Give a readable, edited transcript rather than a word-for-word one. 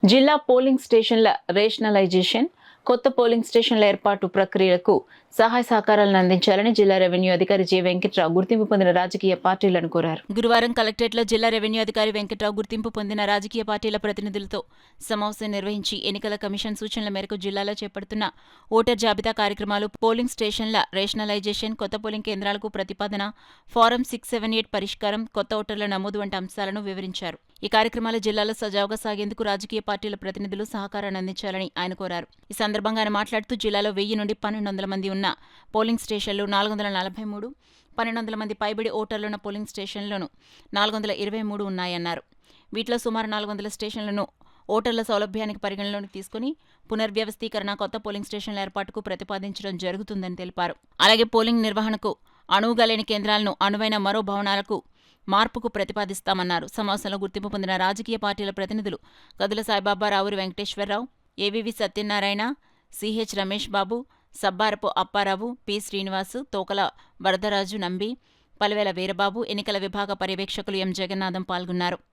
జిల్లా పోలింగ్ స్టేషన్ల రేషనలైజేషన్, కొత్త పోలింగ్ స్టేషన్ల ఏర్పాటు ప్రక్రియలకు సహాయ సహకారాలను అందించాలని జిల్లా రెవెన్యూ అధికారి జె వెంకట్రావు గుర్తింపు పొందిన రాజకీయ పార్టీలను కోరారు. గురువారం కలెక్టరేట్లో జిల్లా రెవెన్యూ అధికారి వెంకట్రావు గుర్తింపు పొందిన రాజకీయ పార్టీల ప్రతినిధులతో సమావేశం నిర్వహించి ఎన్నికల కమిషన్ సూచనల మేరకు జిల్లాలో చేపడుతున్న ఓటర్ జాబితా కార్యక్రమాలు, పోలింగ్ స్టేషన్ల రేషనలైజేషన్, కొత్త పోలింగ్ కేంద్రాలకు ప్రతిపాదన, ఫారం 678 పరిష్కారం, కొత్త ఓటర్ల నమోదు వంటి అంశాలను వివరించారు. ఈ కార్యక్రమాలు జిల్లాలో సజావుగా సాగేందుకు రాజకీయ పార్టీల ప్రతినిధులు సహకారాన్ని అందించాలని ఆయన కోరారు. ఈ సందర్భంగా ఆయన మాట్లాడుతూ జిల్లాలో 1000 నుండి 1200 మంది ఉన్న పోలింగ్ స్టేషన్లు 443, 1200 మంది పైబడి ఓటర్లున్న పోలింగ్ స్టేషన్లను 423 ఉన్నాయన్నారు. వీటిలో సుమారు 400 స్టేషన్లను ఓటర్ల సౌలభ్యానికి పరిగణలోకి తీసుకుని పునర్వ్యవస్థీకరణ, కొత్త పోలింగ్ స్టేషన్ల ఏర్పాటుకు ప్రతిపాదించడం జరుగుతుందని తెలిపారు. అలాగే పోలింగ్ నిర్వహణకు అనువుగా లేని కేంద్రాలను అనువైన మరో భవనాలకు మార్పుకు ప్రతిపాదిస్తామన్నారు. సమావేశంలో గుర్తింపు పొందిన రాజకీయ పార్టీల ప్రతినిధులు గదుల సాయిబాబా, రావూరి వెంకటేశ్వరరావు, ఏవీవీ సత్యనారాయణ, సిహెచ్ రమేష్ బాబు, సబ్బారపు అప్పారావు, పి శ్రీనివాసు, తోకల వరదరాజు నంబి, పలివేల వీరబాబు, ఎన్నికల విభాగ పర్యవేక్షకులు ఎం జగన్నాథం పాల్గొన్నారు.